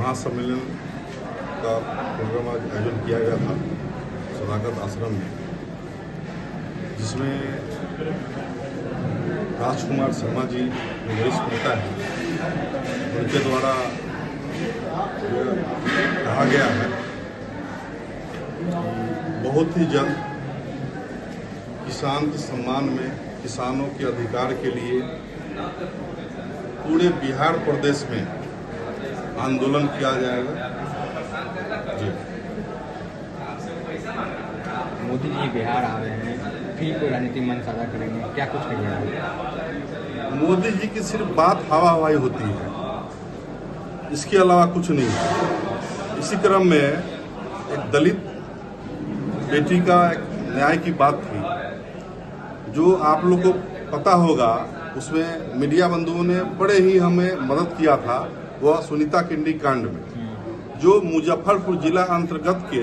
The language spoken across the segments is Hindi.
महासम्मेलन का प्रोग्राम आज आयोजन किया गया था सदाकत आश्रम में, जिसमें राजकुमार शर्मा जी वरिष्ठ नेता हैं, उनके द्वारा कहा गया है बहुत ही जल्द किसान के सम्मान में किसानों के अधिकार के लिए पूरे बिहार प्रदेश में आंदोलन किया जाएगा। जी, मोदी जी बिहार आ रहे हैं, फिर कोई राजनीतिक मंच साझा करेंगे, क्या कुछ कहिएगा? मोदी जी की सिर्फ बात हवा हवाई होती है, इसके अलावा कुछ नहीं है। इसी क्रम में एक दलित बेटी का एक न्याय की बात थी, जो आप लोग को पता होगा, उसमें मीडिया बंधुओं ने बड़े ही हमें मदद किया था। वह सुनीता किंडी कांड में, जो मुजफ्फरपुर जिला अंतर्गत के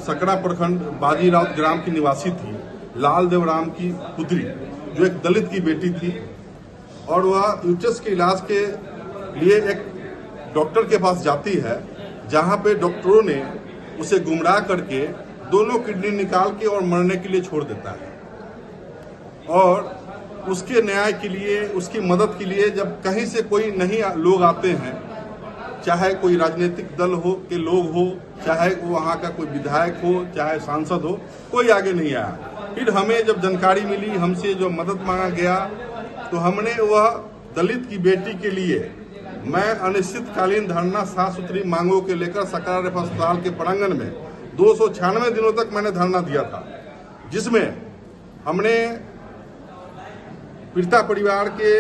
सकरा प्रखंड बाजीराव ग्राम की निवासी थी, लाल देवराम की पुत्री, जो एक दलित की बेटी थी, और वह यूट्रस के इलाज के लिए एक डॉक्टर के पास जाती है, जहां पे डॉक्टरों ने उसे गुमराह करके दोनों किडनी निकाल के और मरने के लिए छोड़ देता है। और उसके न्याय के लिए, उसकी मदद के लिए जब कहीं से कोई नहीं लोग आते हैं, चाहे कोई राजनीतिक दल हो के लोग हो, चाहे वो वहाँ का कोई विधायक हो, चाहे सांसद हो, कोई आगे नहीं आया। फिर हमें जब जानकारी मिली, हमसे जो मदद मांगा गया, तो हमने वह दलित की बेटी के लिए मैं अनिश्चितकालीन धरना 7 सूत्री मांगों के लेकर सकरा रेफरल अस्पताल के प्रांगण में 296 दिनों तक मैंने धरना दिया था, जिसमें हमने पीड़िता परिवार के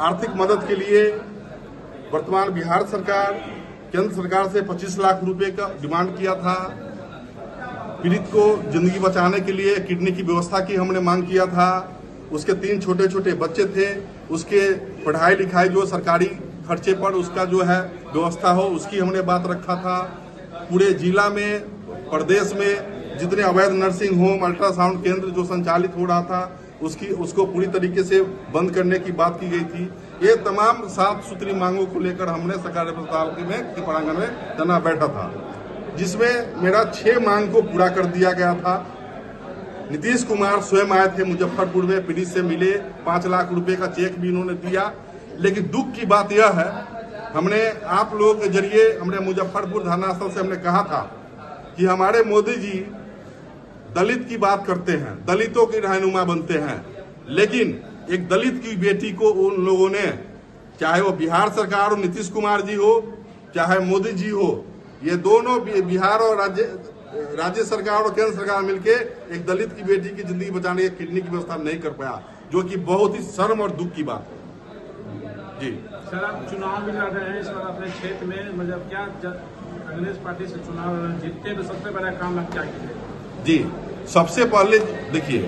आर्थिक मदद के लिए वर्तमान बिहार सरकार, केंद्र सरकार से 25 लाख रुपए का डिमांड किया था। पीड़ित को जिंदगी बचाने के लिए किडनी की व्यवस्था की हमने मांग किया था। उसके 3 छोटे छोटे बच्चे थे, उसके पढ़ाई लिखाई जो सरकारी खर्चे पर उसका जो है व्यवस्था हो, उसकी हमने बात रखा था। पूरे जिला में, प्रदेश में जितने अवैध नर्सिंग होम, अल्ट्रासाउंड केंद्र जो संचालित हो रहा था, उसको पूरी तरीके से बंद करने की बात की गई थी। ये तमाम 7 सूत्री मांगों को लेकर हमने सकरा रेफरल अस्पताल के प्रांगण में धरना बैठा था, जिसमें मेरा 6 मांग को पूरा कर दिया गया था। नीतीश कुमार स्वयं आए थे मुजफ्फरपुर में, पीड़ित से मिले, 5 लाख रुपए का चेक भी इन्होंने दिया। लेकिन दुख की बात यह है, हमने आप लोगों के जरिए हमने मुजफ्फरपुर धरना स्थल से हमने कहा था कि हमारे मोदी जी दलित की बात करते हैं, दलितों के रहनुमा बनते हैं, लेकिन एक दलित की बेटी को उन लोगों ने, चाहे वो बिहार सरकार हो, नीतीश कुमार जी हो, चाहे मोदी जी हो, ये दोनों बिहार और राज्य सरकार और केंद्र सरकार मिलके एक दलित की बेटी की जिंदगी बचाने की किडनी की व्यवस्था नहीं कर पाया, जो कि बहुत ही शर्म और दुख की बात है। जी सर, आप चुनाव भी लड़ रहे हैं इस बार अपने क्षेत्र में, मतलब क्या कांग्रेस पार्टी से चुनाव जीतते तो सबसे बड़ा काम आप क्या कीजिए? जी, सबसे पहले देखिए,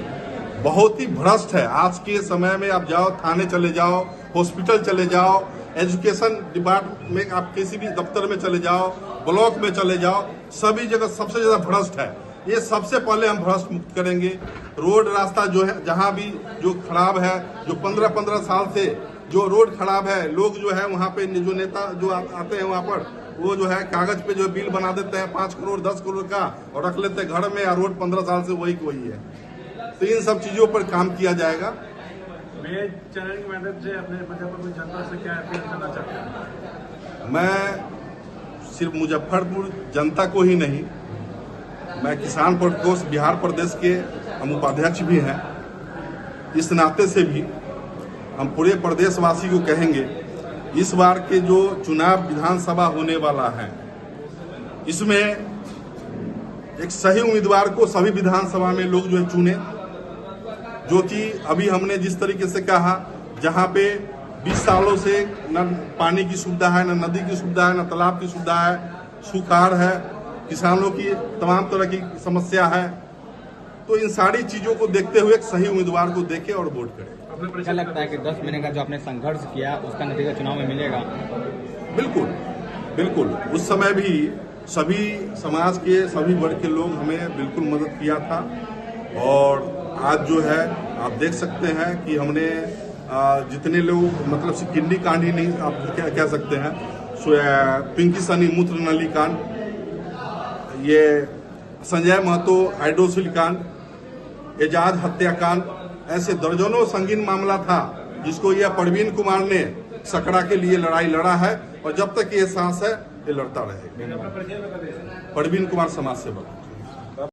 बहुत ही भ्रष्ट है आज के समय में। आप जाओ, थाने चले जाओ, हॉस्पिटल चले जाओ, एजुकेशन डिपार्टमेंट में, आप किसी भी दफ्तर में चले जाओ, ब्लॉक में चले जाओ, सभी जगह सबसे ज्यादा भ्रष्ट है। ये सबसे पहले हम भ्रष्ट मुक्त करेंगे। रोड रास्ता जो है, जहाँ भी जो खराब है, जो 15-15 साल से जो रोड खराब है, लोग जो है वहाँ पे जो नेता जो आते हैं वहाँ पर, वो जो है कागज पे जो बिल बना देते हैं 5 करोड़ 10 करोड़ का, और रख लेते हैं घर में, और रोड 15 साल से वही है। तो इन सब चीजों पर काम किया जाएगा। मैं चैनल की मदद से अपने मुजफ्फरपुर जनता से क्या अपील करना चाहता हूँ? मैं सिर्फ मुजफ्फरपुर जनता को ही नहीं, मैं किसान प्रकोष्ठ बिहार प्रदेश के हम उपाध्यक्ष भी हैं, इस नाते से भी हम पूरे प्रदेशवासी को कहेंगे, इस बार के जो चुनाव विधानसभा होने वाला है, इसमें एक सही उम्मीदवार को सभी विधानसभा में लोग जो है चुने, जो कि अभी हमने जिस तरीके से कहा, जहां पे 20 सालों से न पानी की सुविधा है, न नदी की सुविधा है, न तालाब की सुविधा है, सुखाड़ है, किसानों की तमाम तरह की समस्या है। तो इन सारी चीजों को देखते हुए एक सही उम्मीदवार को देखे और वोट करें। क्या लगता है कि 10 महीने का जो आपने संघर्ष किया, उसका नतीजा चुनाव में मिलेगा? बिल्कुल बिल्कुल। उस समय भी सभी समाज के सभी वर्ग के लोग हमें बिल्कुल मदद किया था, और आज जो है आप देख सकते हैं कि हमने जितने लोग, मतलब किडनी कांड ही नहीं आप क्या कह सकते हैं, पिंकी सनी मूत्र नली कांड, ये संजय महतो हाइड्रोसिल कांड, एजाज हत्याकांड, ऐसे दर्जनों संगीन मामला था जिसको यह परवीन कुमार ने सकड़ा के लिए लड़ाई लड़ा है और जब तक ये सांस है ये लड़ता रहेगा। परवीन कुमार समाज सेवक।